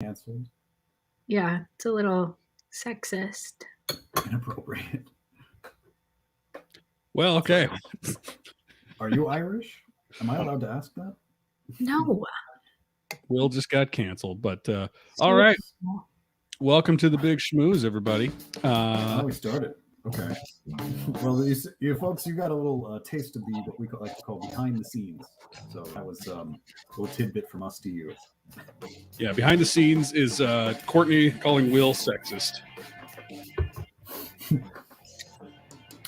canceled. Yeah, it's a little sexist. Inappropriate. Well, okay. Are you Irish? Am I allowed to ask that? No. Will just got canceled, but all right. Welcome to the Big Schmooze, everybody. We started. Okay. Well, you folks, you got a little taste of what we like to call behind the scenes. So that was a little tidbit from us to you. Yeah, behind the scenes is Courtney calling Will sexist.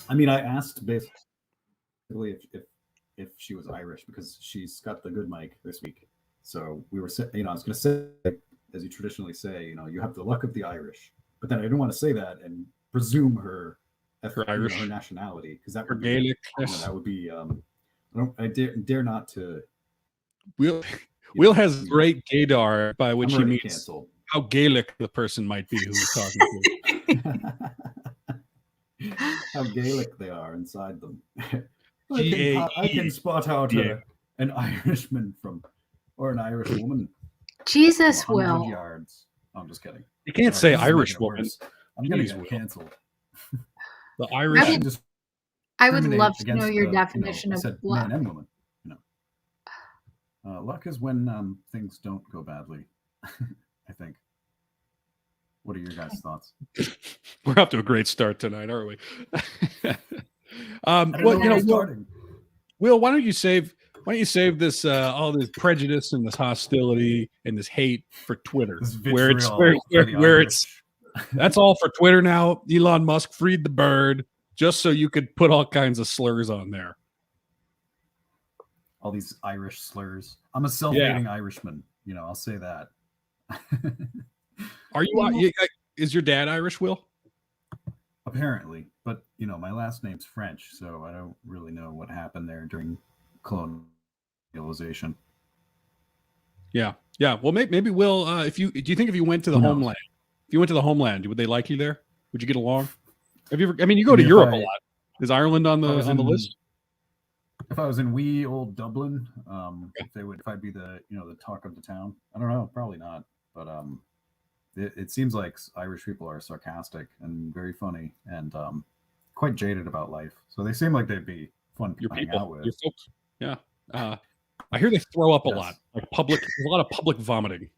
I mean, I asked basically if she was Irish because she's got the good mic this week. So we were, I was going to say, as you traditionally say, you have the luck of the Irish. But then I didn't want to say that and presume her Irish, her nationality, because that would be, that would be. I dare not to. Will has great gaydar, by which he means canceled. How Gaelic the person might be who is talking to. How Gaelic they are inside them. I can spot out an Irishman or an Irish woman. Jesus, Will. Yards. I'm just kidding. You can't say Irish woman. I'm going to get canceled. The Irish. I would love to know your definition of luck. Man and woman. Luck is when things don't go badly, I think. What are your guys' thoughts? We're off to a great start tonight, aren't we? Will, why don't you save this all this prejudice and this hostility and this hate for Twitter, where it's that's all for Twitter now. Elon Musk freed the bird just so you could put all kinds of slurs on there. All these Irish slurs. I'm a self-hating Irishman. I'll say that. Are you? Is your dad Irish, Will? Apparently, but my last name's French, so I don't really know what happened there during colonialization. Yeah. Well, maybe Will. Do you think if you went to the homeland, would they like you there? Would you get along? Have you ever? I mean, you go to Europe a lot. Is Ireland on the list? If I was in wee old Dublin, if I'd be the the talk of the town, I don't know, probably not. But it seems like Irish people are sarcastic and very funny and quite jaded about life. So they seem like they'd be fun to hang out with. Your folks. Yeah. I hear they throw up a lot, like a lot of public vomiting.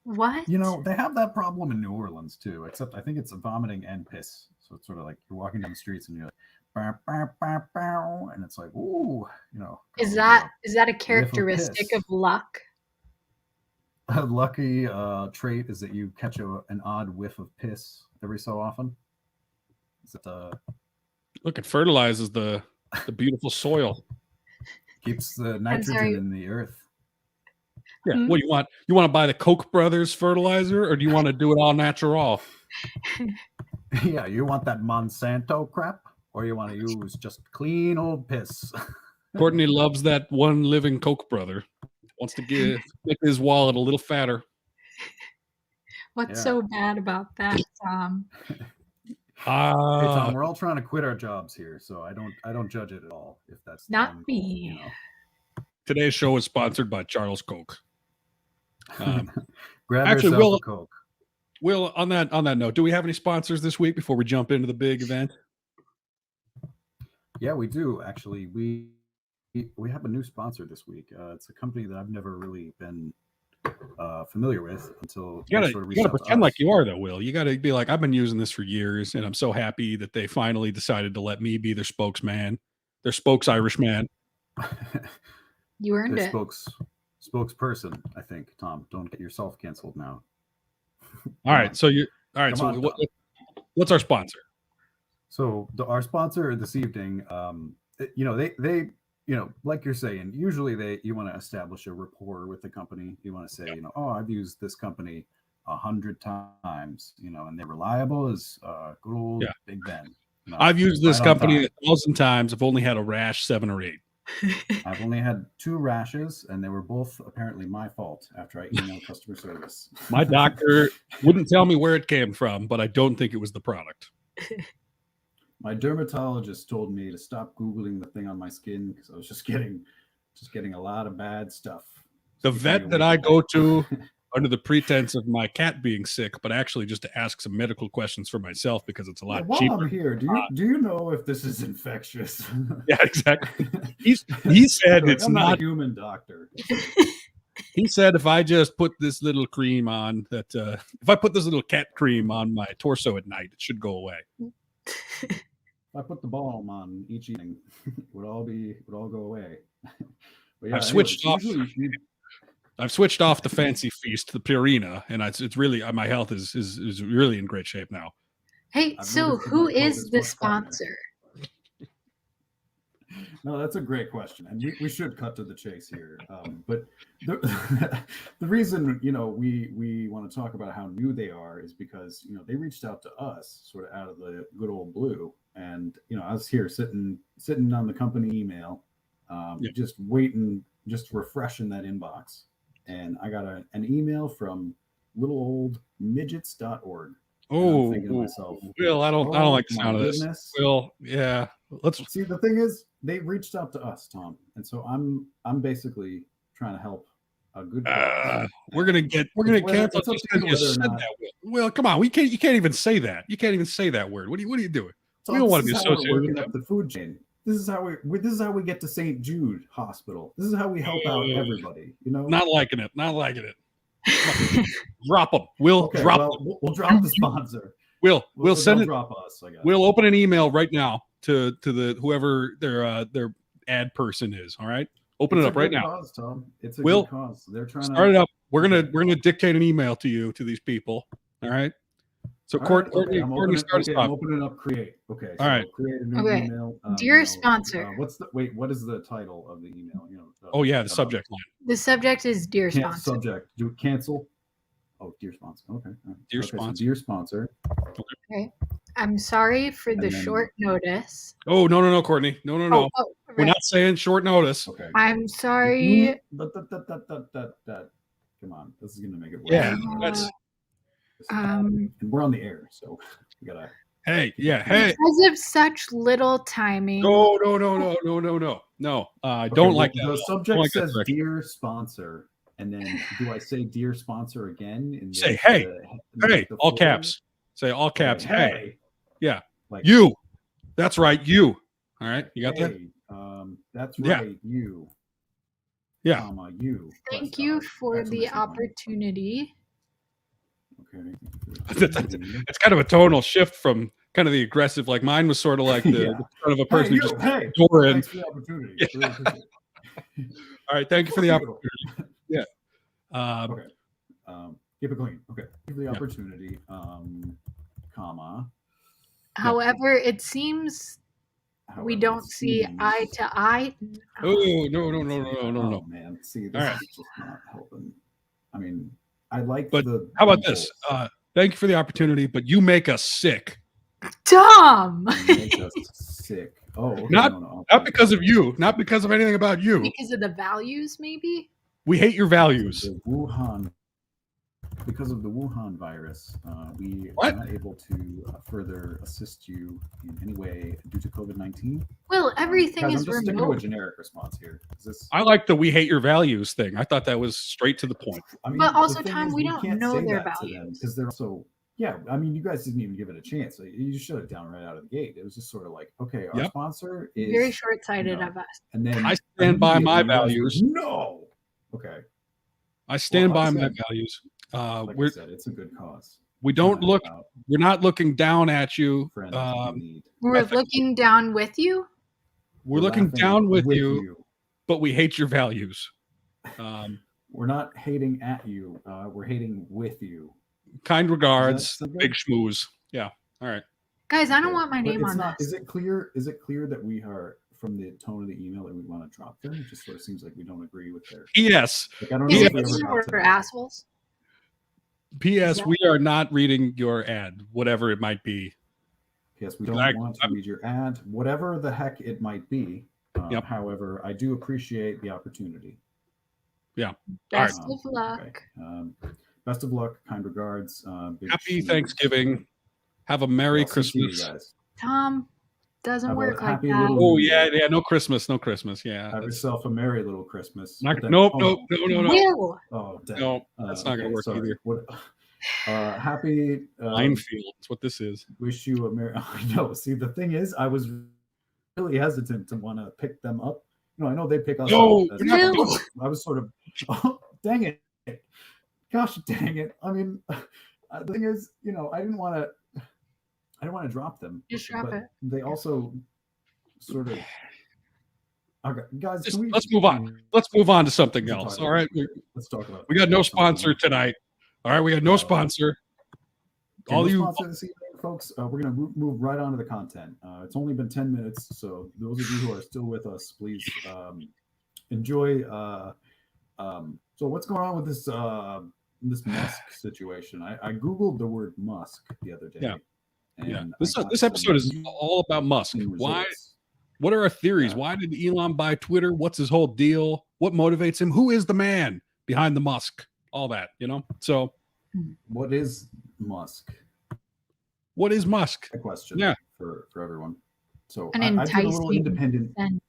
What? They have that problem in New Orleans too, except I think it's vomiting and piss. So it's sort of like you're walking down the streets and you're like, bow, bow, bow, bow, and it's like, ooh, Is that a characteristic of luck? A lucky trait is that you catch an odd whiff of piss every so often. Is it Look, it fertilizes the beautiful soil. Keeps the nitrogen in the earth. Yeah. Mm-hmm. What you want to buy the Koch brothers fertilizer, or do you want to do it all natural? Yeah, you want that Monsanto crap, or you want to use just clean old piss. Courtney loves that one living Koch brother. Wants to make his wallet a little fatter. What's so bad about that, Tom? Hey Tom, we're all trying to quit our jobs here, so I don't judge it at all. If that's not me. Today's show is sponsored by Charles Koch. Grab yourself a Coke. Will, on that note, do we have any sponsors this week before we jump into the big event? Yeah, we do actually. We have a new sponsor this week. It's a company that I've never really been familiar with until you gotta pretend like you are, though, Will. You gotta be like, I've been using this for years, and I'm so happy that they finally decided to let me be their spokesman, their spokes-Irishman. You earned it. Spokesperson, I think. Tom, don't get yourself canceled now. All right. So what's our sponsor? So our sponsor this evening, they like you're saying, usually you want to establish a rapport with the company. You want to say, I've used this company 100 times, and they're reliable as good old Big Ben. I've used this company 1,000 times. I've only had a rash 7 or 8. I've only had 2 rashes, and they were both apparently my fault after I emailed customer service. My doctor wouldn't tell me where it came from, but I don't think it was the product. My dermatologist told me to stop Googling the thing on my skin because I was just getting a lot of bad stuff. The vet that I go to under the pretense of my cat being sick, but actually just to ask some medical questions for myself because it's a lot While cheaper. I'm here, do you know if this is infectious? Yeah, exactly. He said Like, it's I'm not a human doctor. He said if I just put this little cream on if I put this little cat cream on my torso at night, it should go away. If I put the balm on each evening, it would all go away. But yeah, I've switched off. Usually I've switched off the fancy feast, the Purina, and it's really my health is really in great shape now. Hey, I've so noticed who that my is coat the much finer. sponsor? No, that's a great question, and we should cut to the chase here. But the reason we want to talk about how new they are is because they reached out to us sort of out of the good old blue, and I was here sitting on the company email, just waiting, just refreshing that inbox, and I got an email from little old midgets.org. Oh, thinking to myself, Will, I don't like the sound of this. goodness. Will, yeah, let's see. The thing is, they reached out to us, Tom, and so I'm basically trying to help a good. We're gonna cancel. Will, come on, you can't even say that. You can't even say that word. What are you doing? We don't want to be associated with up the food chain. This is how we get to St. Jude Hospital. This is how we help out everybody. Not liking it. Drop them. We'll drop them. We'll drop the sponsor. We'll send it. Drop us, I guess. We'll open an email right now to the whoever their ad person is. All right, open it up right now. Cause, Tom. It's a good cause. They're trying start it up. We're gonna dictate an email to these people. All right. So Courtney, I'm opening up Create. Okay. All right. Create a new email. Dear sponsor. What is the title of the email? The subject line. The subject is dear sponsor. Subject. Do cancel. Oh, dear sponsor. Okay. Dear sponsor. So dear sponsor. Okay. I'm sorry for the short notice. Oh, no, Courtney. No. Right. We're not saying short notice. Okay. I'm sorry. Come on. This is gonna make it worse. Yeah. And we're on the air, so we gotta. Hey. Because of such little timing. No. I don't like that. The subject says dear sponsor, and then do I say dear sponsor again? Say hey, all caps. Say all caps. Hey. Yeah. Like you. That's right. You. All right. You got that? That's right. You. Yeah. Comma, you. Thank you for the opportunity. Okay. That's kind of a tonal shift from kind of the aggressive. Like mine was sort of like the kind of a person who just door in. Thanks for the opportunity. Yeah. Really appreciate it. All right. Thank you for the opportunity. Yeah. Okay. Keep it clean. Okay. Give the opportunity. Comma. However, it seems we don't see eye to eye. Oh no! Oh man, see, this is just not helping. I mean, I like but how about this? Thank you for the opportunity, but you make us sick. Tom! You make us sick. Oh, okay, not because of you, not because of anything about you. Because of the values, maybe? We hate your values. Because of the Wuhan virus, we are not able to further assist you in any way due to COVID-19. Well, everything is I'm just sticking to a generic response here. I like the "we hate your values" thing. I thought that was straight to the point. I mean, but also, Tom, we don't know their values because they're so. Yeah, I mean, you guys didn't even give it a chance. You shut it down right out of the gate. It was just sort of like, okay, our sponsor is very short-sighted of us. And then I stand by my values. No. Okay. I stand by my values. Like I said, it's a good cause. We don't look. We're not looking down at you. We're looking down with you. We're looking down with you, but we hate your values. We're not hating at you. We're hating with you. Kind regards, Big Schmooze. Yeah. All right. Guys, I don't want my name on this. Is it clear that we are, from the tone of the email, that we want to drop them? It just sort of seems like we don't agree with their. Yes. Like, I don't know is it for assholes? P.S. We are not reading your ad, whatever it might be. Yes, we don't want to read your ad, whatever the heck it might be. However, I do appreciate the opportunity. Yeah. Best of luck. Okay. Best of luck. Kind regards. Happy Thanksgiving. Have a Merry Christmas. Tom, doesn't Have a work like happy that. little Oh New yeah, Year. no Christmas. Yeah. Have yourself a merry little Christmas. Not, But then- nope, oh, no. Will. Oh, dang. No, that's not gonna work sorry. either. What? Happy. Minefield. That's what this is. Wish you a merry. I know. See, the thing is, I was really hesitant to want to pick them up. I know they pick us No, up. we're not doing I was sort of, oh, dang it. Gosh dang it. I mean, the thing is, I didn't want to drop them. Just drop but it. They also sort of. Okay, guys, Let's move on. Let's move on to something else. All right. Let's talk about. We got no sponsor tonight. All right. We got no sponsor. All you sponsor this evening, folks. We're gonna move right on to the content. It's only been 10 minutes, so those of you who are still with us, please enjoy. So what's going on with this Musk situation? I googled the word Musk the other day. Yeah. And This episode is all about Musk. Why? What are our theories? Yeah. Why did Elon buy Twitter? What's his whole deal? What motivates him? Who is the man behind the Musk? All that, So, what is Musk? What is Musk? A question. For everyone. So an enticing I did a little independent event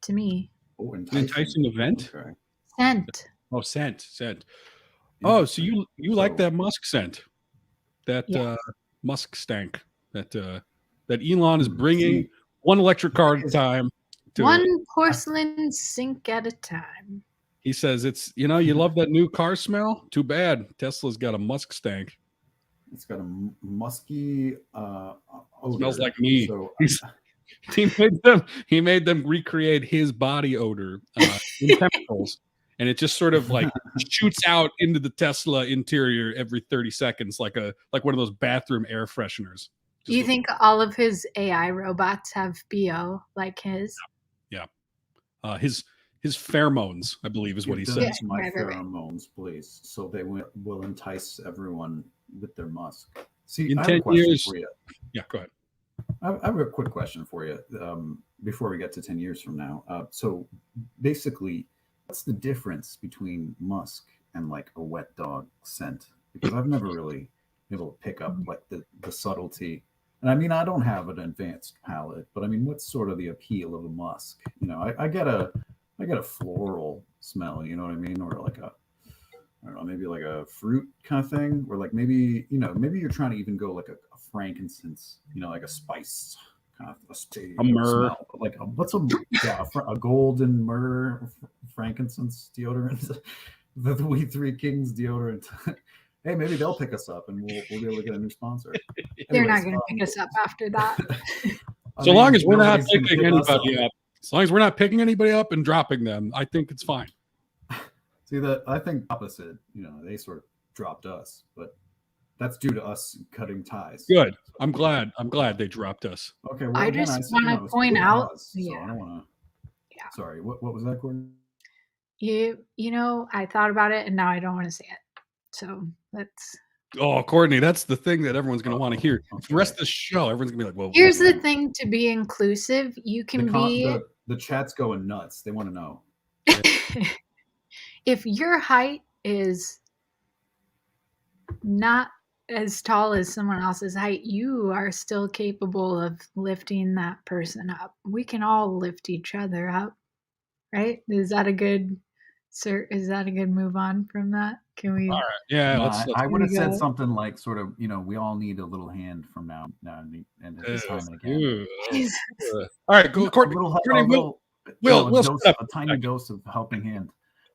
to me. Oh, enticing event. Okay. Scent. Oh, scent. Oh, so you like that Musk scent? That Musk stank that Elon is bringing one electric car at a time. One porcelain sink at a time. He says it's, you love that new car smell? Too bad. Tesla's got a Musk stank. It's got a musky odor. Smells like me. So, he made them recreate his body odor in chemicals. And it just sort of like shoots out into the Tesla interior every 30 seconds, like one of those bathroom air fresheners. Do you think all of his AI robots have BO like his? Yeah. His pheromones, I believe, is what he says. My pheromones, please, so they will entice everyone with their Musk. See, in I 10 have a question years. for you. Yeah, go ahead. I have a quick question for you before we get to 10 years from now. So basically, what's the difference between Musk and like a wet dog scent? Because I've never really been able to pick up like the subtlety. And I mean, I don't have an advanced palate, but I mean, what's sort of the appeal of a Musk? I get a floral smell, you know what I mean? Or like I don't know, maybe like a fruit kind of thing, or like maybe you're trying to even go like a frankincense, like a spice kind of a myrrh smell. Like what's a golden myrrh frankincense deodorant, the We Three Kings deodorant. Hey, maybe they'll pick us up and we'll be able to get a new sponsor. They're not going to pick us up after that. So long as we're not picking anybody up. As long as we're not picking anybody up and dropping them, I think it's fine. See, I think opposite. They sort of dropped us, but that's due to us cutting ties. Good. I'm glad they dropped us. Okay. Well, I just want to point out. So I don't want to. Yeah. Sorry. What was that, Gordon? I thought about it and now I don't want to say it. So let's. Oh, Courtney, that's the thing that everyone's going to want to hear. Okay. The rest of the show, everyone's going to be like, well. Here's the thing, to be inclusive, you can be. The chat's going nuts. They want to know. If your height is not as tall as someone else's height, you are still capable of lifting that person up. We can all lift each other up, right? Is that a good move on from that? Can we? All right. Yeah. Let's I would have said something like, sort of, we all need a little hand from now and this time and again. All right, go, Courtney. We'll a tiny dose of helping hand.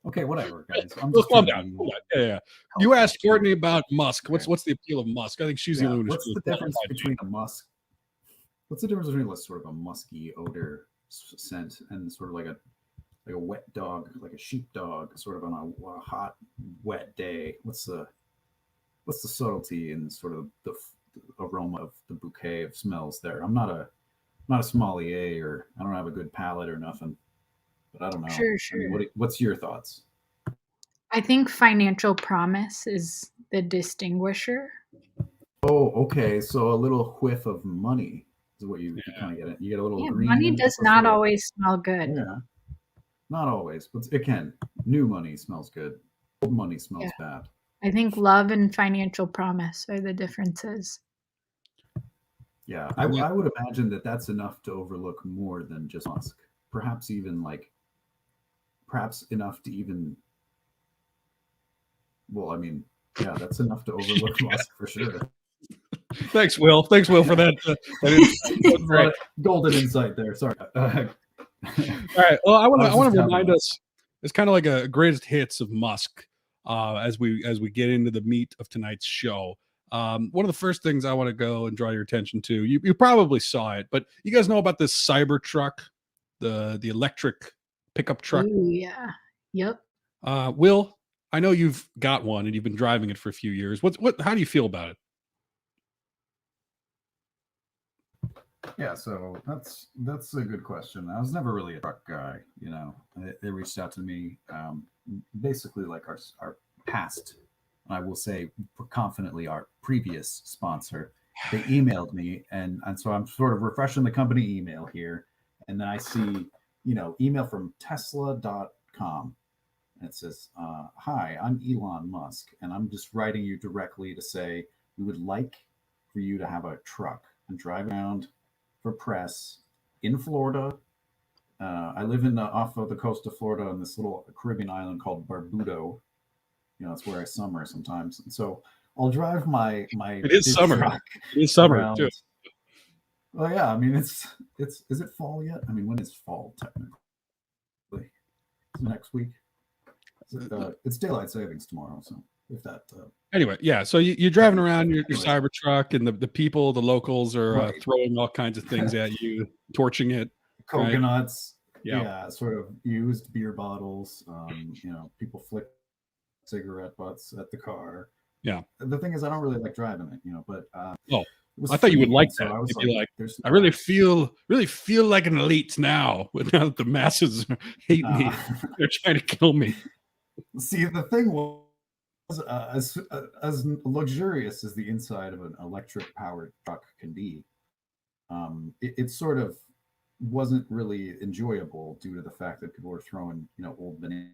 Okay, whatever, guys. Let's calm down. Yeah. You asked Courtney about Musk. What's the appeal of Musk? I think she's the only one. What's the difference between a Musk? What's the difference between sort of a musky odor scent and sort of like a wet dog, like a sheep dog, sort of on a hot, wet day? What's the subtlety and sort of the aroma of the bouquet of smells there? I'm not a sommelier, or I don't have a good palate or nothing, but I don't know. Sure. I mean, what's your thoughts? I think financial promise is the distinguisher. Oh, okay. So a little whiff of money is what you kind of get. You get a little green. Money does not always smell good. Yeah, not always, but it can. New money smells good. Old money smells bad. I think love and financial promise are the differences. Yeah, I would imagine that that's enough to overlook more than just Musk. Perhaps even like, perhaps enough to even, well, I mean, yeah, that's enough to overlook Musk for sure. Thanks, Will. Thanks, Will, for that. That insight. That was great. Golden insight there. Sorry. All right. Well, I want to having remind us. It's kind of like a greatest hits of Musk as we get into the meat of tonight's show. One of the first things I want to go and draw your attention to. You probably saw it, but you guys know about this cyber truck, the electric pickup truck. Ooh, yeah. Yep. Will, I know you've got one and you've been driving it for a few years. How do you feel about it? Yeah, so that's a good question. I was never really a truck guy, you know. They reached out to me, basically like our past, I will say confidently, our previous sponsor. They emailed me, and so I'm sort of refreshing the company email here, and then I see, you know, email from Tesla.com, and it says, "Hi, I'm Elon Musk, and I'm just writing you directly to say we would like for you to have a truck and drive around for press in Florida. I live in off of the coast of Florida on this little Caribbean island called Barbudo. You know, it's where I summer sometimes. And so I'll drive my It is big summer. truck It is summer around. too. Well, yeah, I mean it's is it fall yet? I mean, when is fall technically? Next week. It's daylight savings tomorrow, so if that. Anyway, yeah. So you're driving around your cyber truck, and the people, the locals, are Right. throwing all kinds of things at you, torching it. Coconuts. Right? Yeah. Yeah, sort of used beer bottles. You know, people flick cigarette butts at the car. Yeah. The thing is, I don't really like driving it, you know, but oh, I thought you would like that. So I was like, there's I really feel like an elite now, but now that the masses hate me, they're trying to kill me. See, the thing was, as luxurious as the inside of an electric powered truck can be, it sort of wasn't really enjoyable due to the fact that people were throwing, you know, old banana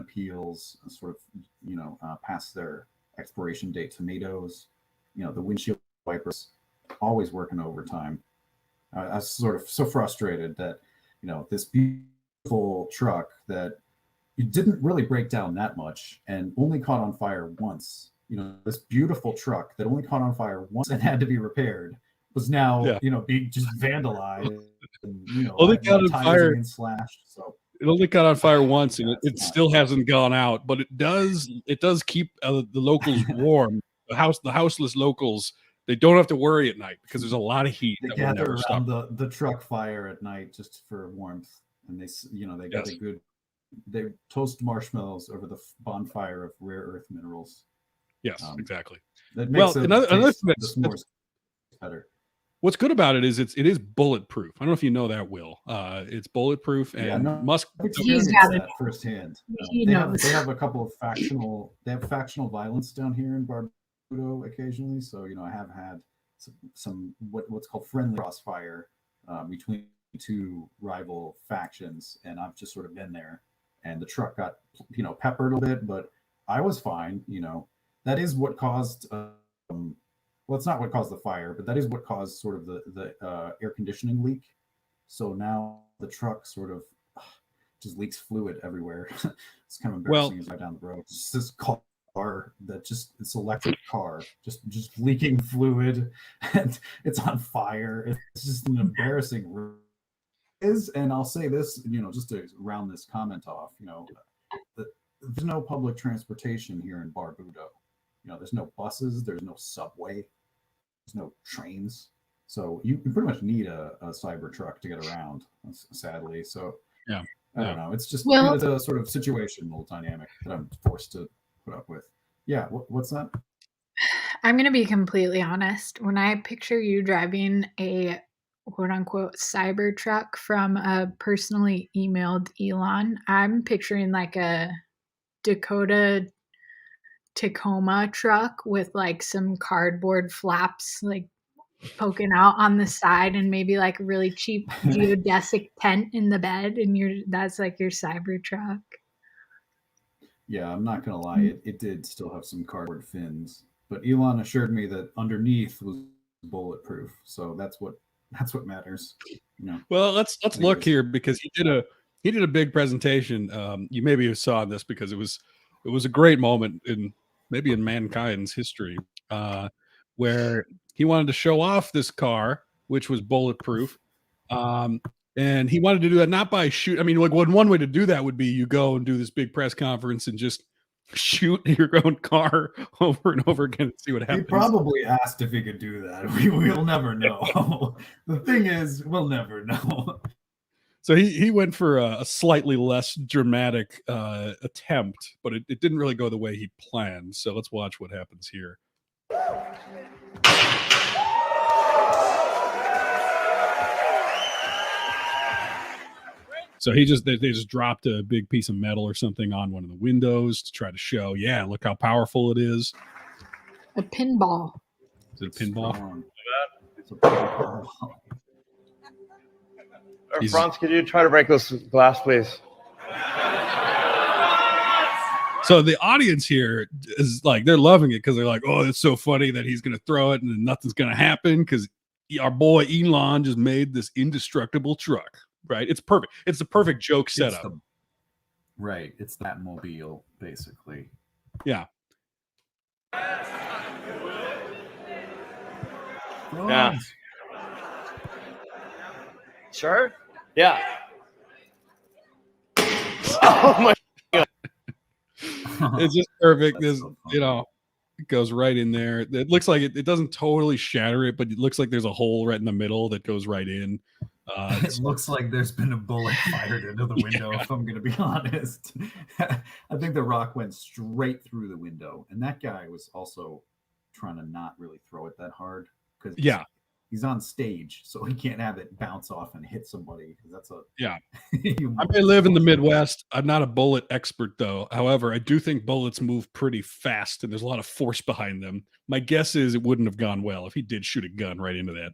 peels, sort of, you know, past their expiration date tomatoes, you know, the windshield wipers, always working overtime. I was sort of so frustrated that, you know, this beautiful truck that it didn't really break down that much and only caught on fire once. You know, this beautiful truck that only caught on fire once and had to be repaired was now, you know, being just vandalized. And, you know, only caught on fire being slashed. So it only caught on fire once, and it still hasn't gone out. But it does keep the locals warm. The houseless locals, they don't have to worry at night because there's a lot of heat. They gather around the truck fire at night just for warmth, and they, you know, they get a good. They toast marshmallows over the bonfire of rare earth minerals. Yes, exactly. That makes another thing that's better. What's good about it is it is bulletproof. I don't know if you know that, Will. It's bulletproof, and Musk. He's got it firsthand. They have a couple of factional violence down here in Barbudo occasionally. So, you know, I have had some what's called friendly crossfire between two rival factions, and I've just sort of been there. And the truck got, you know, peppered a bit, but I was fine. You know, that is what caused. Well, it's not what caused the fire, but that is what caused sort of the air conditioning leak. So now the truck sort of just leaks fluid everywhere. It's kind of embarrassing as I down the road. It's this car that just, it's electric car, just leaking fluid, and it's on fire. It's just an embarrassing and I'll say this, you know, just to round this comment off, you know, there's no public transportation here in Barbudo. You know, there's no buses, there's no subway, there's no trains. So you pretty much need a cyber truck to get around, sadly. So yeah, I don't know. It's just it's a sort of situational dynamic that I'm forced to put up with. Yeah, what's that? I'm going to be completely honest. When I picture you driving a quote unquote cyber truck from a personally emailed Elon, I'm picturing like a Dakota Tacoma truck with like some cardboard flaps like poking out on the side and maybe like a really cheap geodesic tent in the bed, and that's like your cyber truck. Yeah, I'm not gonna lie, it did still have some cardboard fins, but Elon assured me that underneath was bulletproof. So that's what matters. Well, let's look here, because he did a big presentation. You maybe saw this because it was a great moment in mankind's history, where he wanted to show off this car, which was bulletproof. And he wanted to do that not by shoot. I mean, like, one way to do that would be you go and do this big press conference and just shoot your own car over and over again and see what happens. He probably asked if he could do that. We'll never know. The thing is, we'll never know. So he went for a slightly less dramatic attempt, but it didn't really go the way he planned. So let's watch what happens here. So they just dropped a big piece of metal or something on one of the windows to try to show, yeah, look how powerful it is. A pinball. Is it a pinball? It's a pinball. Franz, could you try to break this glass, please? So the audience here is like, they're loving it because they're like, oh, it's so funny that he's going to throw it and then nothing's going to happen because our boy Elon just made this indestructible truck. Right, it's perfect. It's the perfect joke setup. Right, it's that mobile, basically. Yeah. Yeah. Sure. Yeah. Oh my God. It's just perfect. This, it goes right in there. It looks like it doesn't totally shatter it, but it looks like there's a hole right in the middle that goes right in. It looks like there's been a bullet fired into the window, if I'm going to be honest. I think the rock went straight through the window. And that guy was also trying to not really throw it that hard. Because he's on stage, so he can't have it bounce off and hit somebody. That's I may live in the Midwest. I'm not a bullet expert, though. However, I do think bullets move pretty fast, and there's a lot of force behind them. My guess is it wouldn't have gone well if he did shoot a gun right into that.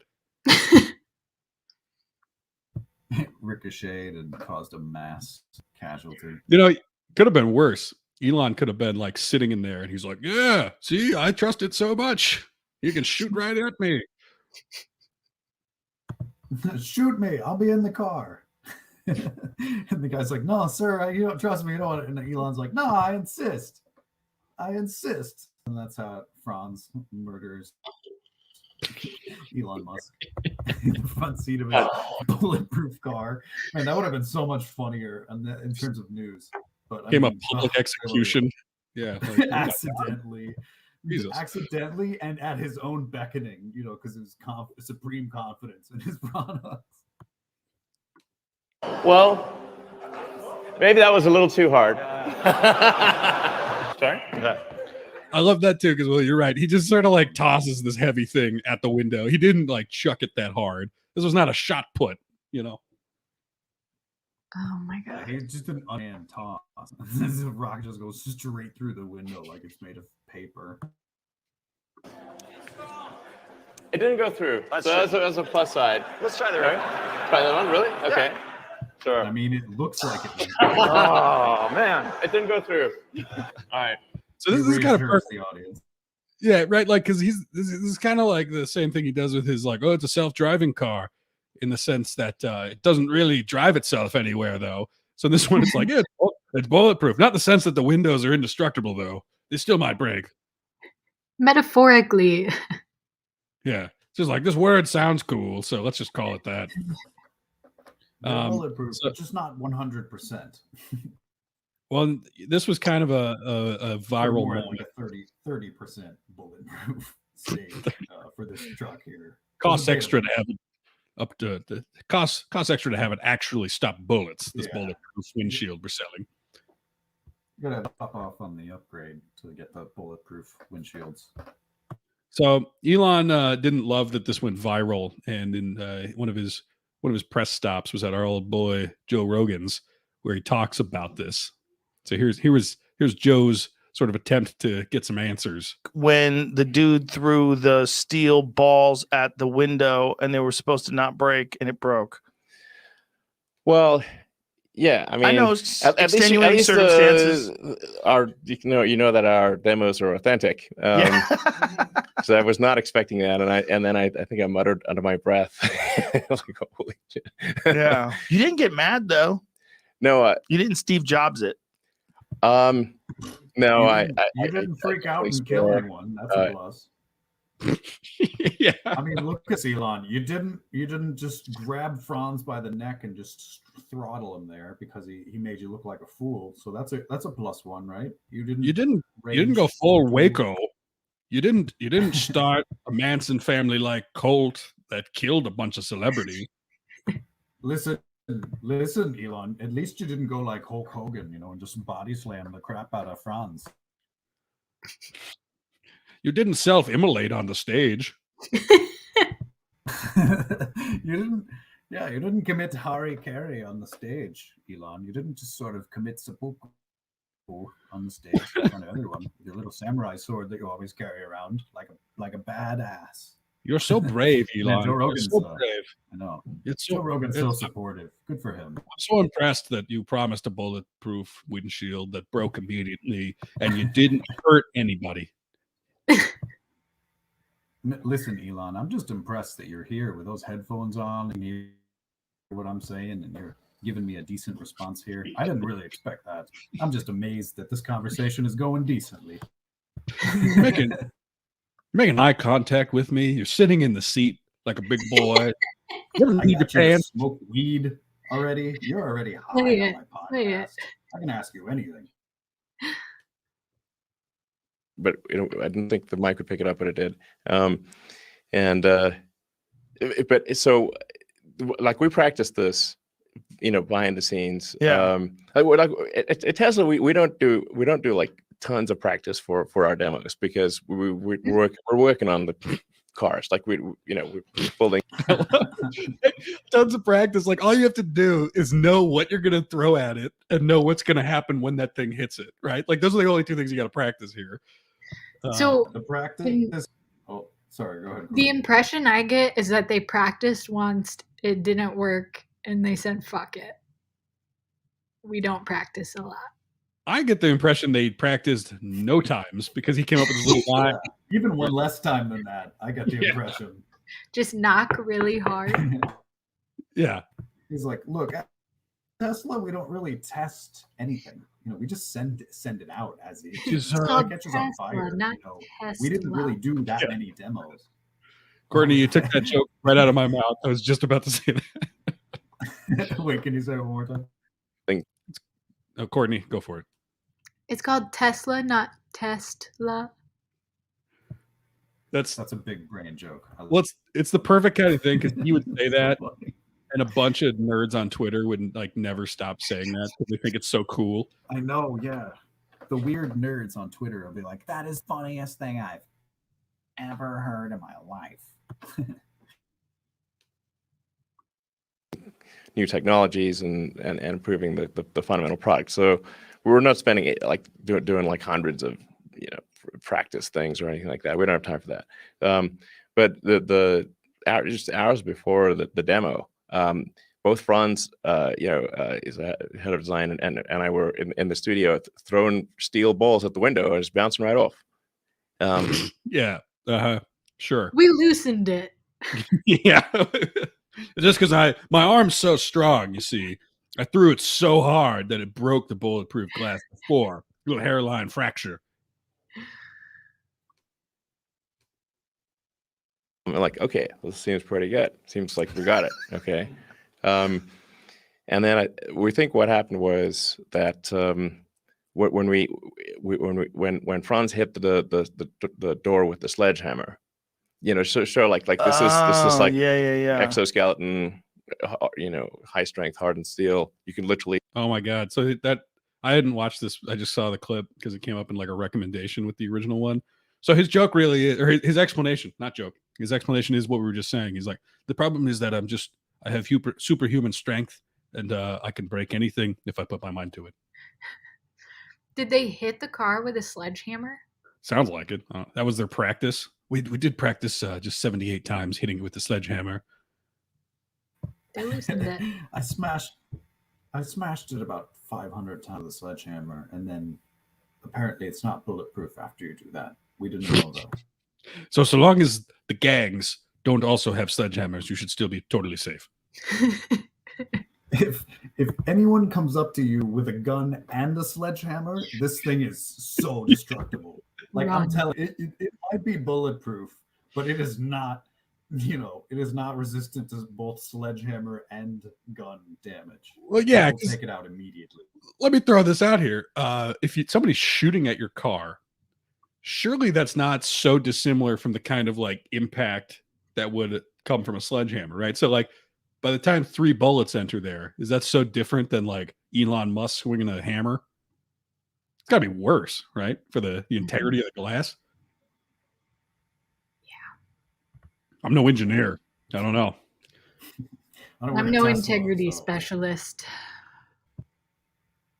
Ricocheted and caused a mass casualty. Could have been worse. Elon could have been like sitting in there and he's like, yeah, see, I trust it so much. You can shoot right at me. Shoot me. I'll be in the car. And the guy's like, no, sir, you don't trust me. You don't want it. And Elon's like, no, I insist. And that's how Franz murders Elon Musk in the front seat of his bulletproof car. And that would have been so much funnier in terms of news. But a public execution. Yeah. Like, accidentally and at his own beckoning, because it was supreme confidence in his products. Well, maybe that was a little too hard. Sorry? Okay. I love that too, because you're right. He just sort of like tosses this heavy thing at the window. He didn't like chuck it that hard. This was not a shot put, Oh my God. He just an unmanned toss. This rock just goes straight through the window like it's made of paper. It didn't go through. So that's a plus side. Let's try the right. Try that one, really? Okay. Yeah. Sure. I mean, it looks like it. Oh, man. It didn't go through. All right. So this is kind of perfect. The audience. Yeah, right. Like, because this is kind of like the same thing he does with his, like, oh, it's a self-driving car, in the sense that it doesn't really drive itself anywhere, though. So this one, it's like, yeah, it's bulletproof. Not in the sense that the windows are indestructible, though. They still might break. Metaphorically. Yeah. It's just like, this word sounds cool, so let's just call it that. Bulletproof, just not 100%. Well, this was kind of a viral moment. Like a 30% bulletproof stage for this truck here. Costs extra to have it up to the costs extra to have it actually stop bullets. This bulletproof windshield we're selling. You gotta pop off on the upgrade to get the bulletproof windshields. So Elon didn't love that this went viral, and in one of his press stops was at our old boy Joe Rogan's, where he talks about this. So here's Joe's sort of attempt to get some answers. When the dude threw the steel balls at the window and they were supposed to not break and it broke. Well, Yeah, I mean, I know extenuating circumstances. You know that our demos are authentic. So I was not expecting that, and then I think I muttered under my breath, like, "Holy shit!" Yeah, you didn't get mad though. No, you didn't Steve Jobs it. No, you didn't freak out and kill anyone. That's a plus. Yeah, I mean, look at Elon. You didn't just grab Franz by the neck and just throttle him there because he made you look like a fool. So that's a +1, right? You didn't go full Waco. You didn't start a Manson family like cult that killed a bunch of celebrity. Listen, Elon. At least you didn't go like Hulk Hogan, and just body slam the crap out of Franz. You didn't self-immolate on the stage. You didn't commit Hari-Kari on the stage, Elon. You didn't just sort of commit seppuku on the stage in front of everyone with your little samurai sword that you always carry around like a badass. You're so brave, Elon. Joe Rogan's so brave. I know. Joe Rogan's so supportive. Good for him. I'm so impressed that you promised a bulletproof windshield that broke immediately, and you didn't hurt anybody. Listen, Elon, I'm just impressed that you're here with those headphones on and you hear what I'm saying and you're giving me a decent response here. I didn't really expect that. I'm just amazed that this conversation is going decently. You're making eye contact with me. You're sitting in the seat like a big boy. You don't need your pants. Smoke weed already. You're already high on my podcast. I can ask you anything. But I didn't think the mic would pick it up, but it did. But so, like, we practice this, behind the scenes. Yeah. At Tesla, we don't do like tons of practice for our demos because we're working on the cars. Like we're building tons of practice. Like all you have to do is know what you're gonna throw at it and know what's gonna happen when that thing hits it. Right? Like those are the only two things you got to practice here. So the practice. Oh, sorry. Go ahead. The impression I get is that they practiced once, it didn't work, and they said, "Fuck it. We don't practice a lot." I get the impression they practiced no times because he came up with his little line. Yeah, even one less time than that. I got the impression. Just knock really hard. Yeah. He's like, look, at Tesla, we don't really test anything. We just send it out as it catches on fire. We didn't really do that many demos. Courtney, you took that joke right out of my mouth. I was just about to say that. Wait, can you say it one more time? Courtney, go for it. It's called Tesla, not Testla. That's a big brain joke. Well, it's the perfect kind of thing because you would say that, and a bunch of nerds on Twitter would never stop saying that because they think it's so cool. I know, yeah. The weird nerds on Twitter will be like, "That is the funniest thing I've ever heard in my life." New technologies and improving the fundamental product. So we're not spending it doing like hundreds of practice things or anything like that. We don't have time for that. But just hours before the demo, both Franz, is a head of design, and I were in the studio throwing steel balls at the window and just bouncing right off. Yeah. Sure. We loosened it. Yeah. Just because my arm's so strong, you see, I threw it so hard that it broke the bulletproof glass before. Little hairline fracture. I'm like, okay, this seems pretty good. Seems like we got it. Okay. And then we think what happened was that when Franz hit the door with the sledgehammer, so like this is like exoskeleton, high strength hardened steel. You can literally. Oh my God! So that I hadn't watched this. I just saw the clip because it came up in like a recommendation with the original one. So his joke really is, or his explanation, not joke. His explanation is what we were just saying. He's like, the problem is that I have superhuman strength and I can break anything if I put my mind to it. Did they hit the car with a sledgehammer? Sounds like it. That was their practice. We did practice just 78 times hitting it with the sledgehammer. They loosened it. I I smashed it about 500 times with a sledgehammer, and then apparently it's not bulletproof after you do that. We didn't know though. So long as the gangs don't also have sledgehammers, you should still be totally safe. If anyone comes up to you with a gun and a sledgehammer, this thing is so destructible. Like I'm telling you, it might be bulletproof, but it is not. It is not resistant to both sledgehammer and gun damage. Well, yeah, will take it out immediately. Let me throw this out here. If somebody's shooting at your car, surely that's not so dissimilar from the kind of like impact that would come from a sledgehammer, right? So like by the time 3 bullets enter there, is that so different than like Elon Musk swinging a hammer? It's got to be worse, right? For the integrity of the glass. I'm no engineer. I don't know. I'm no integrity specialist.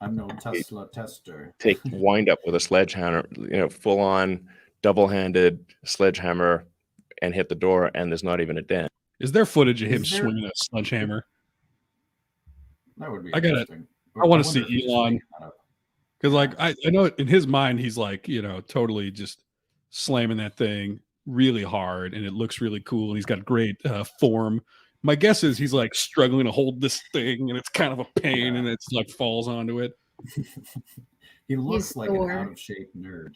I'm no Tesla tester. Take wind up with a sledgehammer, full on double-handed sledgehammer, and hit the door, and there's not even a dent. Is there footage of him swinging a sledgehammer? That would be. I got it. I want to see Elon, because like I know in his mind he's like totally just slamming that thing really hard, and it looks really cool, and he's got great form. My guess is he's like struggling to hold this thing, and it's kind of a pain, and it's like falls onto it. He looks like an out of shape nerd.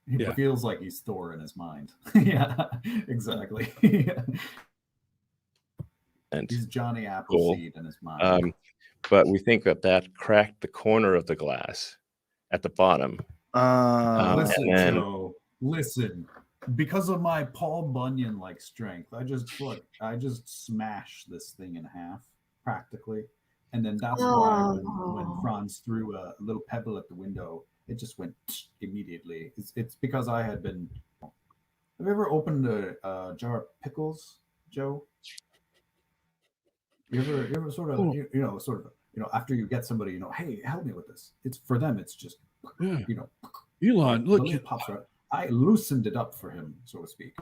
He feels like he's Thor in his mind. Yeah, exactly. And he's Johnny Appleseed in his mind. But we think that cracked the corner of the glass at the bottom. Listen, Joe. Listen. Because of my Paul Bunyan-like strength, I just smashed this thing in half, practically. And then that's why when Franz threw a little pebble at the window, it just went immediately. It's because I had been... Have you ever opened a jar of pickles, Joe? You ever sort of, after you get somebody, hey, help me with this. It's for them, it's just, Elon, look. It pops right. I loosened it up for him, so to speak.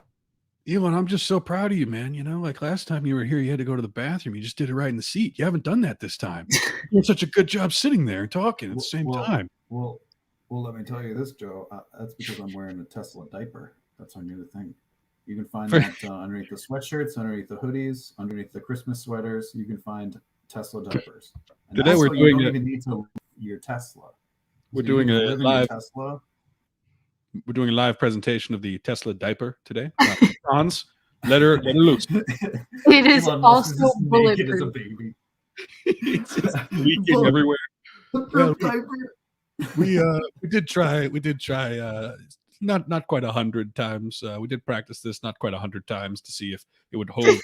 Elon, I'm just so proud of you, man. Like last time you were here, you had to go to the bathroom. You just did it right in the seat. You haven't done that this time. You're such a good job sitting there and talking at the same time. Well, let me tell you this, Joe. That's because I'm wearing a Tesla diaper. That's our new thing. You can find that underneath the sweatshirts, underneath the hoodies, underneath the Christmas sweaters. You can find Tesla diapers. And today we're doing you don't even need to leave your Tesla. We're doing a live Tesla. We're doing a live presentation of the Tesla diaper today. Hans, let her loose. It is also bulletproof. As a baby. It's just leaking everywhere. Well, we did try. Not quite 100 times. We did practice this not quite 100 times to see if it would hold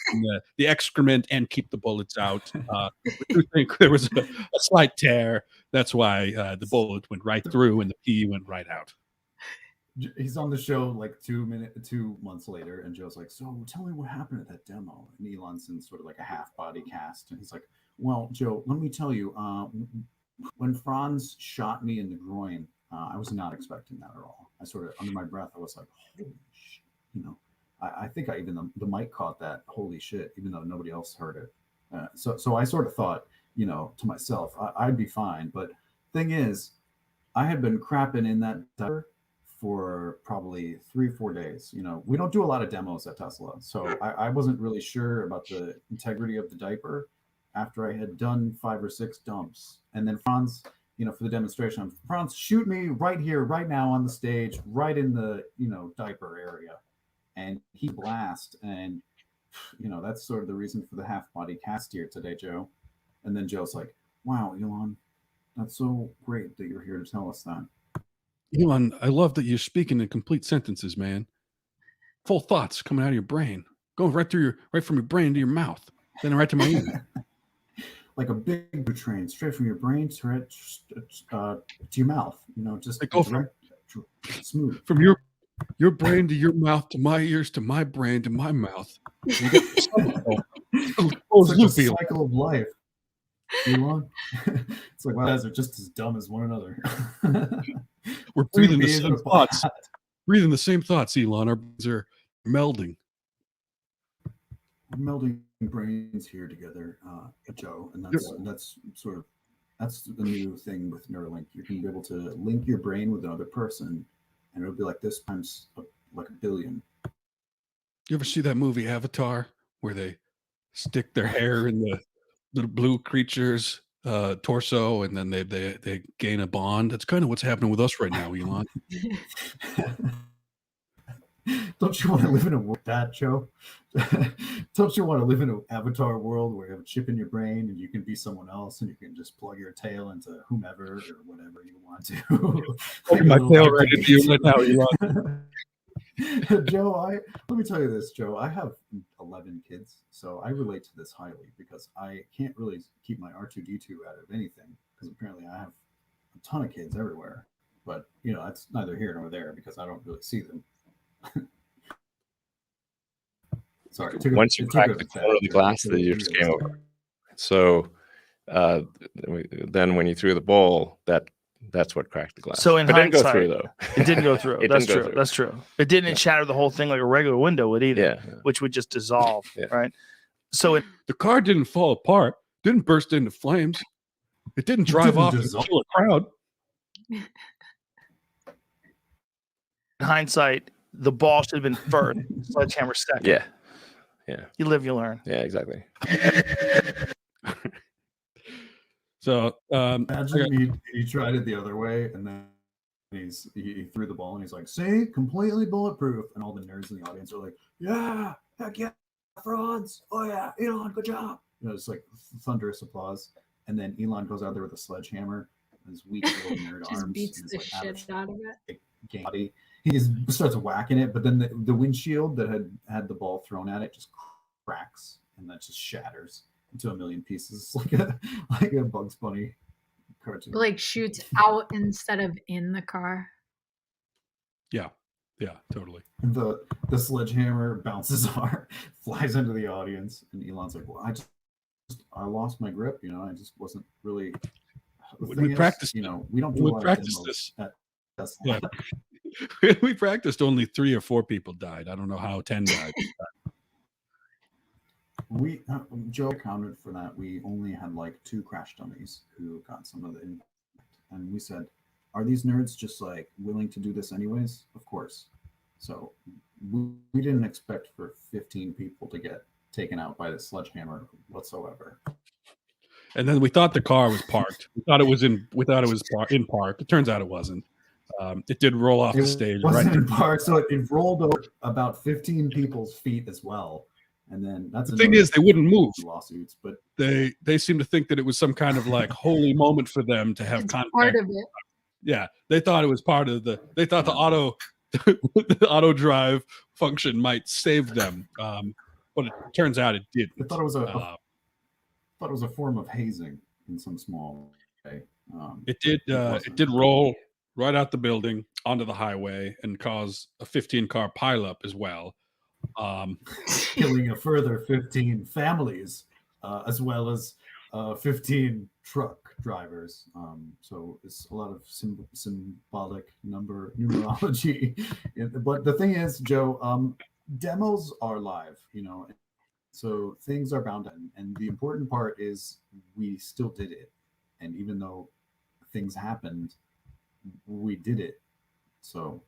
the excrement and keep the bullets out. We do think there was a slight tear. That's why the bullet went right through and the pee went right out. He's on the show like 2 months later, and Joe's like, "So tell me what happened at that demo." And Elon's in sort of like a half body cast, and he's like, "Well, Joe, let me tell you, when Franz shot me in the groin, I was not expecting that at all. I sort of, under my breath, I was like, holy shit, I think even the mic caught that, holy shit, even though nobody else heard it. So I sort of thought, to myself, I'd be fine. But thing is, I had been crapping in that diaper for probably 3 or 4 days. We don't do a lot of demos at Tesla, so I wasn't really sure about the integrity of the diaper after I had done 5 or 6 dumps. And then Franz, for the demonstration, Franz, shoot me right here, right now on the stage, right in the, diaper area. And he blast. And, that's sort of the reason for the half body cast here today, Joe. And then Joe's like, wow, Elon, that's so great that you're here to tell us that. Elon, I love that you're speaking in complete sentences, man. Full thoughts coming out of your brain, going right from your brain to your mouth, then right to my ear. Like a big train, straight from your brain to your mouth. Just go from smooth from your brain to your mouth to my ears to my brain to my mouth. It's like a cycle of life. Elon. It's like, wow, guys are just as dumb as one another. We're breathing the same thoughts. Breathing the same thoughts, Elon. Our brains are melding. Melding brains here together, Joe, and that's sort of that's the new thing with Neuralink. You can be able to link your brain with another person, and it'll be like this times like a billion. You ever see that movie Avatar where they stick their hair in the little blue creature's torso, and then they gain a bond? That's kind of what's happening with us right now, Elon. Don't you want to live in a world like that, Joe? Don't you want to live in an avatar world where you have a chip in your brain and you can be someone else and you can just plug your tail into whomever or whatever you want to? Like my tail right into you right now, Elon. Joe, let me tell you this, Joe. I have 11 kids, so I relate to this highly because I can't really keep my R2D2 out of anything because apparently I have a ton of kids everywhere. But that's neither here nor there because I don't really see them. Sorry. Once you crack the corner of the glass, then you're just game over. So then when you threw the ball, that's what cracked the glass. So in hindsight, it didn't go through, though. It didn't go through. That's true. That's true. It didn't shatter the whole thing like a regular window would either, which would just dissolve, right? So the car didn't fall apart, didn't burst into flames. It didn't drive off and kill a crowd. In hindsight, the ball should have been first, sledgehammer second. Yeah. You live, you learn. Yeah, exactly. So imagine he tried it the other way, and then he threw the ball, and he's like, "See, completely bulletproof." And all the nerds in the audience are like, "Yeah, heck yeah, frauds! Oh yeah, Elon, good job!" It's like thunderous applause. And then Elon goes out there with a sledgehammer, and his weak little nerd just arms, beats the shit out of it. Body. He just starts whacking it, but then the windshield that had the ball thrown at it just cracks, and that just shatters into a million pieces, like a Bugs Bunny cartoon. Like shoots out instead of in the car. Yeah, totally. The sledgehammer bounces off, flies into the audience, and Elon's like, "Well, I lost my grip. I just wasn't really." We practiced. We don't do. We practiced this. Yeah. We practiced. Only 3 or 4 people died. I don't know how 10 died. Joe accounted for that. We only had like 2 crash dummies who got some of the impact, and we said, "Are these nerds just like willing to do this anyways?" Of course. So we didn't expect for 15 people to get taken out by the sledgehammer whatsoever. And then we thought the car was parked. We thought it was in park. It turns out it wasn't. It did roll off the stage. It wasn't in park, so it rolled over about 15 people's feet as well. And then that's the thing is, they wouldn't move. Lawsuits, but they seem to think that it was some kind of like holy moment for them to have contact. Part of it. Yeah, they thought it was part of the. They thought the auto drive function might save them, but it turns out it didn't. I thought it was a form of hazing in some small way. It did roll right out the building onto the highway and cause a 15-car pileup as well. Killing a further 15 families, as well as 15 truck drivers. So it's a lot of symbolic numerology. But the thing is, Joe, demos are live, so things are bound to end. And the important part is we still did it. And even though things happened, we did it. So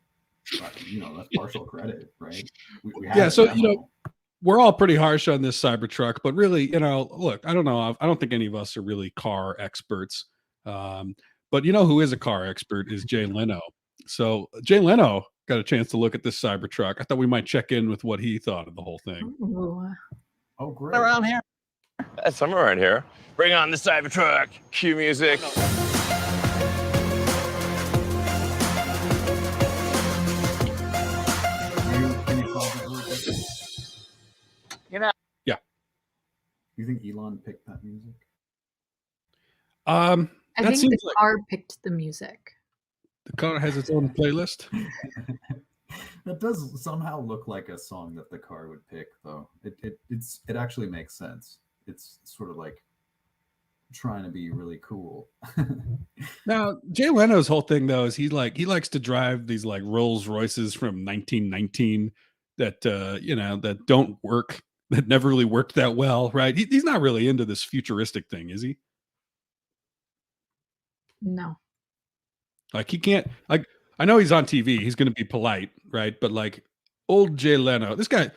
that's partial credit, right? We're all pretty harsh on this Cybertruck, but really, look, I don't know. I don't think any of us are really car experts. But who is a car expert is Jay Leno. So Jay Leno got a chance to look at this Cybertruck. I thought we might check in with what he thought of the whole thing. Ooh. Oh, great. Around here. Somewhere around here. Bring on the Cybertruck. Cue music. Yeah. You think Elon picked that music? I think the car picked the music. The car has its own playlist. That does somehow look like a song that the car would pick, though. It actually makes sense. It's sort of like trying to be really cool. Now, Jay Leno's whole thing though is he likes to drive these like Rolls Royces from 1919 that that don't work that never really worked that well, right? He's not really into this futuristic thing, is he? No. Like he can't. Like I know he's on TV. He's going to be polite, right? But like old Jay Leno, this guy,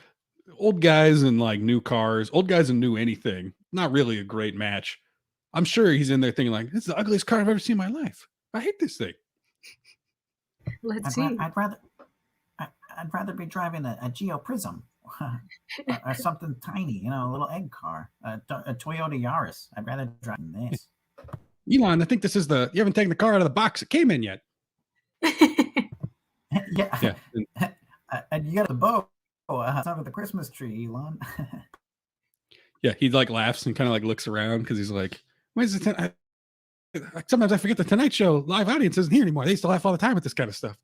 old guys in like new cars, old guys in new anything. Not really a great match. I'm sure he's in there thinking like, this is the ugliest car I've ever seen in my life. I hate this thing. Let's see. I'd rather be driving a Geo Prism or something tiny, a little egg car, a Toyota Yaris. I'd rather drive this. Elon, I think this is you haven't taken the car out of the box it came in yet. Yeah. And you got the bow. It's under the Christmas tree, Elon. Yeah, he like laughs and kind of like looks around because he's like, where's the sometimes I forget the Tonight Show live audience isn't here anymore. They used to laugh all the time at this kind of stuff.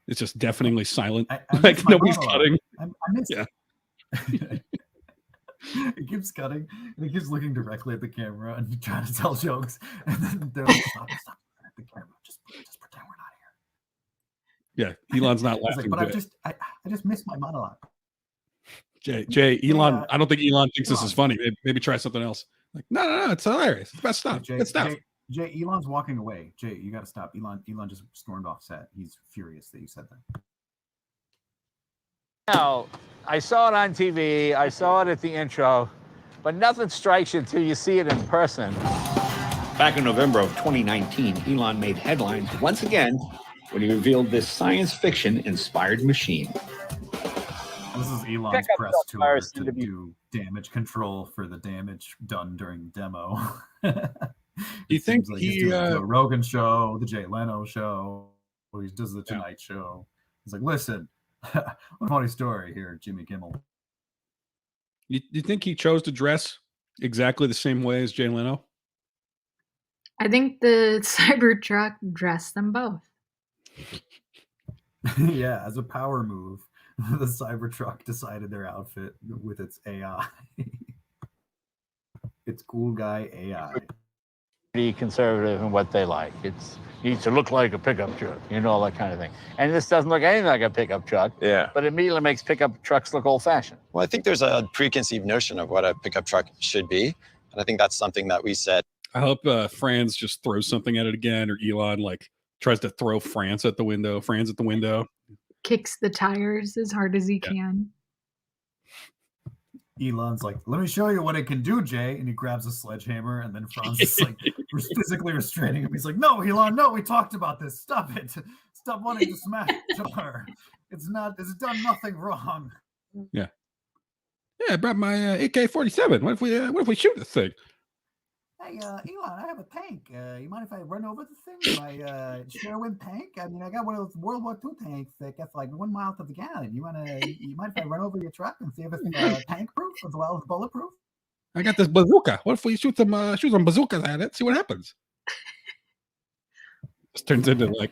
It's just deafeningly silent. I like nobody's cutting. I missed it. It keeps cutting and it keeps looking directly at the camera and trying to tell jokes. And then they're like, stop at the camera. Just pretend we're not here. Yeah, Elon's not laughing. Like, but I just missed my monologue. Jay, Elon, I don't think Elon thinks this is funny. Maybe try something else. Like, no, it's hilarious. It's best stuff. Good stuff. Jay, Elon's walking away. Jay, you got to stop. Elon just stormed off set. He's furious that you said that. Now, I saw it on TV. I saw it at the intro, but nothing strikes you until you see it in person. Back in November of 2019, Elon made headlines once again when he revealed this science fiction-inspired machine. This is Elon's press tour to do damage control for the damage done during the demo. You think like he's doing the Rogan show, the Jay Leno show, or he does the Tonight Show. He's like, listen, what a funny story here, Jimmy Kimmel. You think he chose to dress exactly the same way as Jay Leno? I think the Cybertruck dressed them both. Yeah, as a power move, the Cybertruck decided their outfit with its AI. It's cool guy AI. Pretty conservative in what they like. It needs to look like a pickup truck, all that kind of thing. And this doesn't look anything like a pickup truck. Yeah. But it immediately makes pickup trucks look old-fashioned. Well, I think there's a preconceived notion of what a pickup truck should be. And I think that's something that we said. I hope Franz just throws something at it again, or Elon like tries to throw Franz at the window. Kicks the tires as hard as he can. Elon's like, let me show you what it can do, Jay. And he grabs a sledgehammer, and then Franz is like physically restraining him. He's like, no, Elon, no, we talked about this. Stop it. Stop wanting to smash her. It's done nothing wrong. Yeah, I brought my AK-47. What if we shoot this thing? Hey, Elon, I have a tank. You mind if I run over the thing? My Sherwin tank? I mean, I got one of those World War II tanks that gets like 1 mile to the gallon. You mind if I run over your truck and see if it's tank proof as well as bulletproof? I got this bazooka. What if we shoot some bazookas at it? See what happens. This turns into like,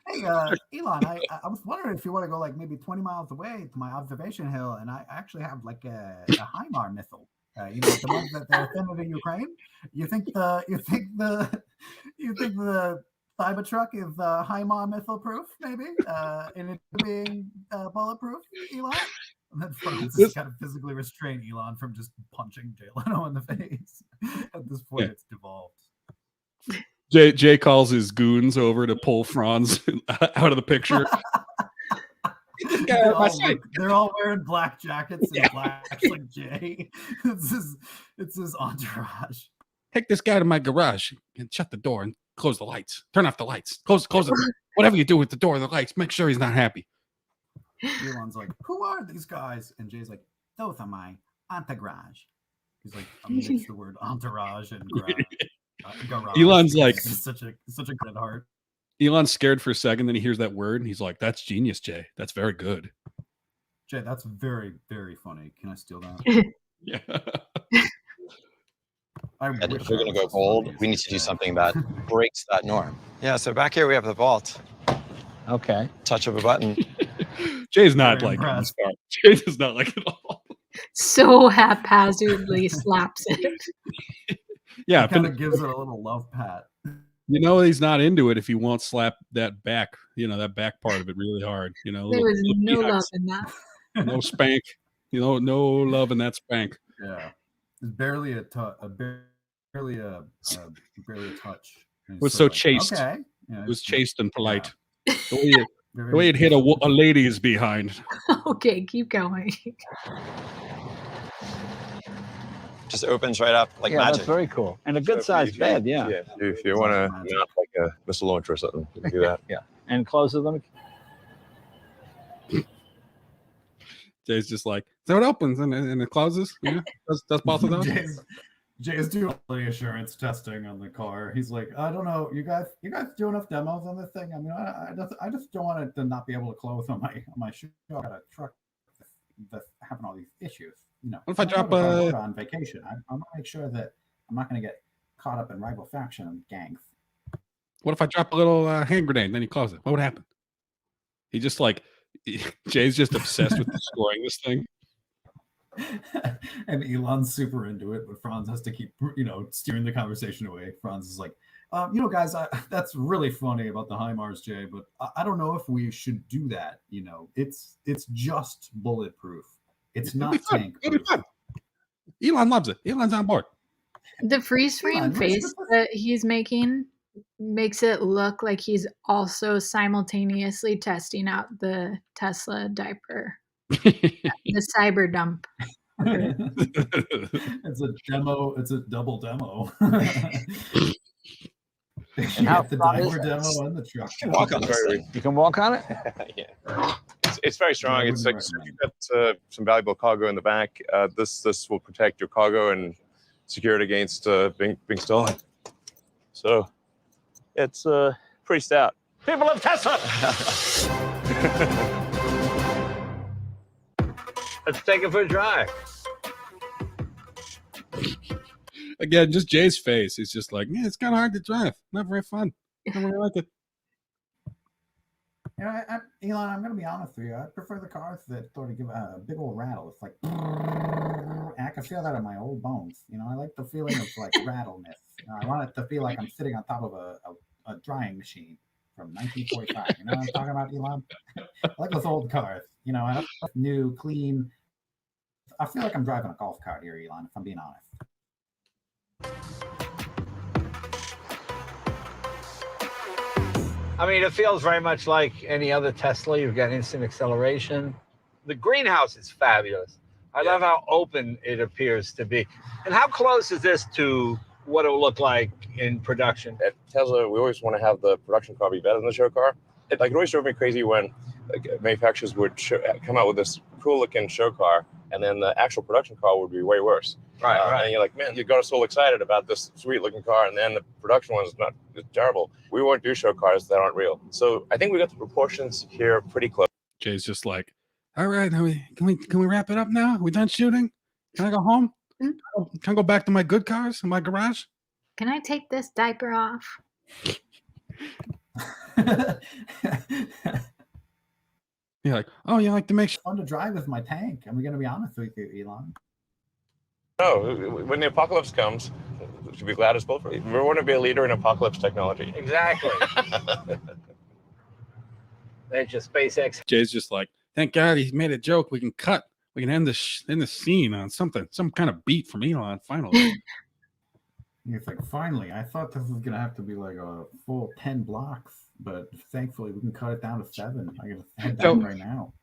hey, Elon, I was wondering if you want to go like maybe 20 miles away to my observation hill, and I actually have like a HIMAR missile. The ones that they're sending to Ukraine. You think the Cybertruck is HIMAR missile proof, maybe, and it being bulletproof, Elon? And then Franz has got to physically restrain Elon from just punching Jay Leno in the face. At this point, it's devolved. Jay calls his goons over to pull Franz out of the picture. They're all wearing black jackets and black like Jay. It's his entourage. Take this guy to my garage and shut the door and close the lights. Turn off the lights. Close the whatever you do with the door and the lights. Make sure he's not happy. Elon's like, who are these guys? And Jay's like, those are my entourage. He's like, mix the word entourage and garage. Elon's like, such a good heart. Elon's scared for a second, then he hears that word, and he's like, that's genius, Jay. That's very good. Jay, that's very, very funny. Can I steal that? Yeah. And if we're going to go bold, we need to do something that breaks that norm. Yeah, so back here we have the vault. Okay. Touch of a button. Jay's not like it. Jay does not like it at all. So haphazardly slaps it. Yeah. He kind of gives it a little love pat. He's not into it if he won't slap that back, that back part of it really hard. There was no love in that. No spank. No love in that spank. Yeah, it's barely a barely a touch. It was so chaste. Okay. It was chaste and polite. Yeah. The way it hit a lady's behind. Okay, keep going. Just opens right up like magic. That's very cool. And a good sized bed, Yeah, if you want to mount like a missile launcher or something, you can do that. Yeah. And closes them. Jay's just like, so it opens and it closes. Yeah, that's both of those. Jay's doing the assurance testing on the car. He's like, I don't know, you guys do enough demos on this thing. I mean, I just don't want it to not be able to close on my shoe. I got a truck that's having all these issues. You know, what if I drop on vacation? I want to make sure that I'm not going to get caught up in rival faction gangs. What if I drop a little hand grenade and then he closes it? What would happen? He just like Jay's just obsessed with destroying this thing. And Elon's super into it, but Franz has to keep, steering the conversation away. Franz is like, guys, that's really funny about the HIMARS, Jay, but I don't know if we should do that. It's just bulletproof. It's not tank. It'll be fun. Elon loves it. Elon's on board. The freeze frame face that he's making makes it look like he's also simultaneously testing out the Tesla diaper. The cyber dump. It's a demo. It's a double demo. And how the diaper demo and the truck. You can walk on it? Yeah. It's very strong. It's like you've got some valuable cargo in the back. This will protect your cargo and secure it against being stolen. So it's pretty stout. People of Tesla! Let's take it for a drive. Again, just Jay's face. He's just like, yeah, it's kind of hard to drive. Not very fun. I don't really like it. Elon, I'm going to be honest with you. I prefer the cars that sort of give a big old rattle. It's like, and I can feel that in my old bones. I like the feeling of like rattleness. I want it to feel like I'm sitting on top of a drying machine from 1945. You know what I'm talking about, Elon? I like those old cars. I like new, clean. I feel like I'm driving a golf cart here, Elon, if I'm being honest. I mean, it feels very much like any other Tesla. You've got instant acceleration. The greenhouse is fabulous. I love how open it appears to be. And how close is this to what it will look like in production? At Tesla, we always want to have the production car be better than the show car. It always drove me crazy when manufacturers would come out with this cool-looking show car, and then the actual production car would be way worse. Right. And you're like, man, you got us all excited about this sweet-looking car, and then the production one's it's terrible. We won't do show cars that aren't real. So I think we got the proportions here pretty close. Jay's just like, all right, can we wrap it up now? Are we done shooting? Can I go home? Can I go back to my good cars in my garage? Can I take this diaper off? You're like, oh, you like to make sure fun to drive with my tank. I'm going to be honest with you, Elon. No, when the apocalypse comes, we should be glad it's built for it. We want to be a leader in apocalypse technology. Exactly. There's your SpaceX. Jay's just like, thank God he made a joke. We can cut. We can end the scene on some kind of beat from Elon. Finally. It's like, finally, I thought this was going to have to be like a full 10 blocks, but thankfully we can cut it down to 7. I can head down right now.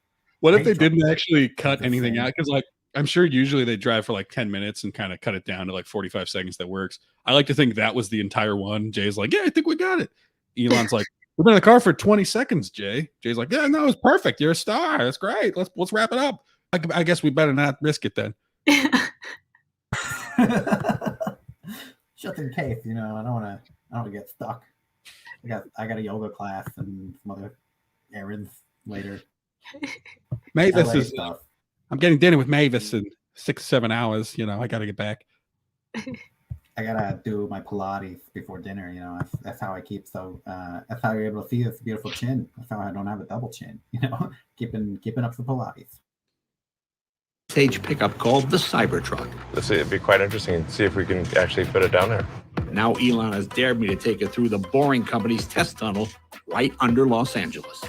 What if they didn't actually cut anything out? Because I'm sure usually they drive for like 10 minutes and kind of cut it down to like 45 seconds. That works. I like to think that was the entire one. Jay's like, yeah, I think we got it. Elon's like, we've been in the car for 20 seconds, Jay. Jay's like, yeah, no, it's perfect. You're a star. That's great. Let's wrap it up. I guess we better not risk it then. Just in case, I don't want to get stuck. I got a yoga class and some other errands later. Mavis is stuff. I'm getting dinner with Mavis in 6-7 hours. I got to get back. I gotta do my Pilates before dinner. That's how I keep. That's how you're able to see this beautiful chin. That's how I don't have a double chin. Keeping up the Pilates. Stage pickup called the Cybertruck. It'd be quite interesting to see if we can actually put it down there. Now Elon has dared me to take it through the Boring Company's test tunnel right under Los Angeles.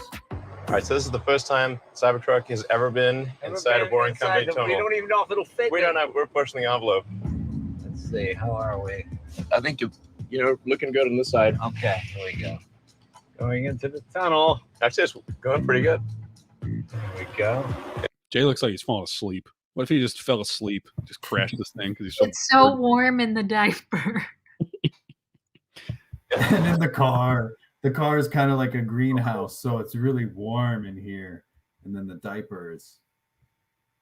All right, so this is the first time Cybertruck has ever been inside a boring company tunnel. We don't even know if it'll fit. We're pushing the envelope. Let's see. How are we? I think you're looking good on this side. Okay, here we go. Going into the tunnel. Actually, it's going pretty good. There we go. Jay looks like he's falling asleep. What if he just fell asleep, just crashed this thing because he's It's so warm in the diaper. And in the car is kind of like a greenhouse, so it's really warm in here. And then the diaper is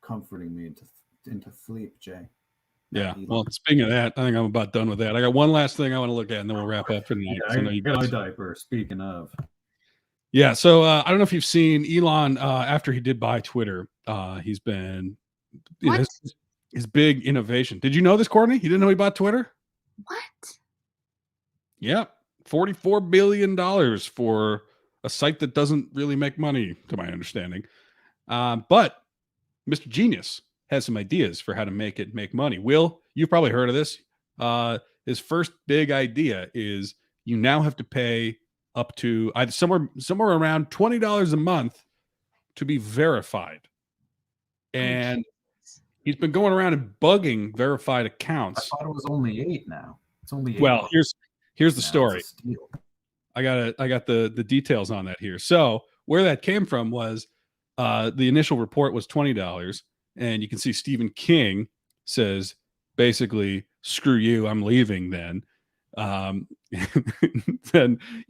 comforting me into sleep, Jay. Yeah. Well, speaking of that, I think I'm about done with that. I got one last thing I want to look at, and then we'll wrap up for tonight. Yeah, I know you got my diaper. Speaking of. Yeah. So I don't know if you've seen Elon after he did buy Twitter. He's been his big innovation. Did you know this, Courtney? You didn't know he bought Twitter? What? Yeah. $44 billion for a site that doesn't really make money, to my understanding. But Mr. Genius has some ideas for how to make it make money. Will, you've probably heard of this. His first big idea is you now have to pay up to somewhere around $20 a month to be verified. And he's been going around and bugging verified accounts. I thought it was only 8 now. It's only 8. Well, here's the story. I got the details on that here. So where that came from was the initial report was $20, and you can see Stephen King says basically, "Screw you, I'm leaving." Then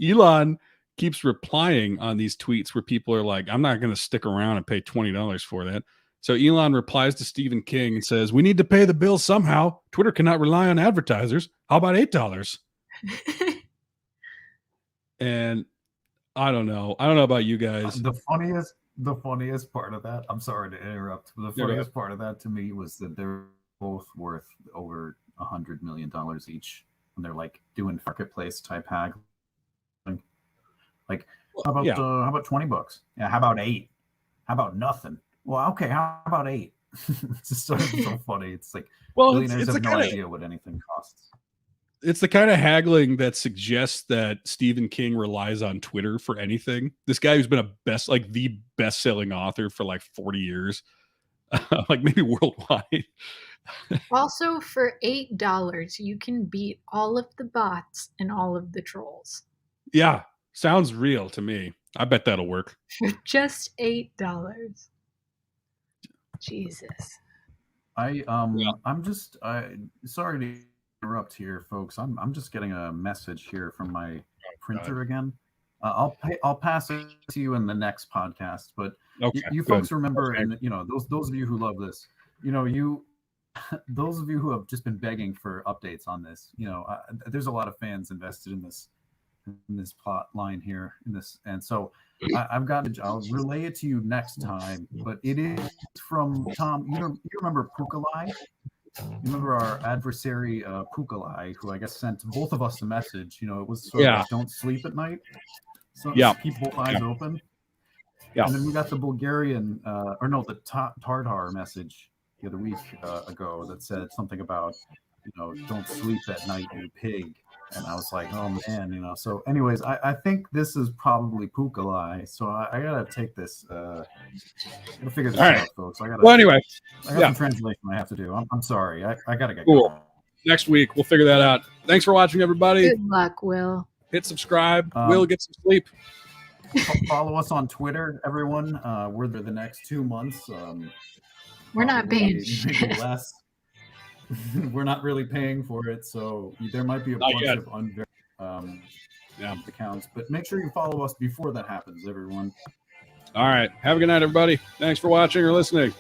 Elon keeps replying on these tweets where people are like, "I'm not going to stick around and pay $20 for that." So Elon replies to Stephen King and says, "We need to pay the bill somehow. Twitter cannot rely on advertisers. How about $8?" And I don't know about you guys. The funniest part of that, I'm sorry to interrupt, but the funniest part of that to me was that they're both worth over $100 million each, and they're like doing marketplace type haggling. Like, how about $20? Yeah, how about 8? How about nothing? Well, okay, how about 8? It's just so funny. It's like, billionaires have no idea what anything costs. It's the kind of haggling that suggests that Stephen King relies on Twitter for anything. This guy who's been the best-selling author for like 40 years, like maybe worldwide. Also, for $8, you can beat all of the bots and all of the trolls. Yeah, sounds real to me. I bet that'll work. For just $8. Jesus. I'm just sorry to interrupt here, folks. I'm just getting a message here from my printer again. I'll pass it to you in the next podcast. But you folks remember, and those of you who love this, those of you who have just been begging for updates on this, there's a lot of fans invested in this plot line here in this, and so I'll relay it to you next time. But it is from Tom. You remember Pukalai? You remember our adversary Pukalai, who I guess sent both of us a message. It was sort of like, don't sleep at night. So keep both eyes open. Yeah. And then we got the Bulgarian, the Tartar message the other week ago that said something about, don't sleep at night, you pig. And I was like, oh man, So, anyways, I think this is probably Pukalai. So I gotta take this. I gotta figure this out, folks. I got some translation I have to do. I'm sorry. I gotta get going. Next week we'll figure that out. Thanks for watching, everybody. Good luck, Will. Hit subscribe. Will, get some sleep. Follow us on Twitter, everyone. We're there the next 2 months. We're not paying shit. Less. We're not really paying for it, so there might be a bunch of unverified accounts. But make sure you follow us before that happens, everyone. All right. Have a good night, everybody. Thanks for watching or listening.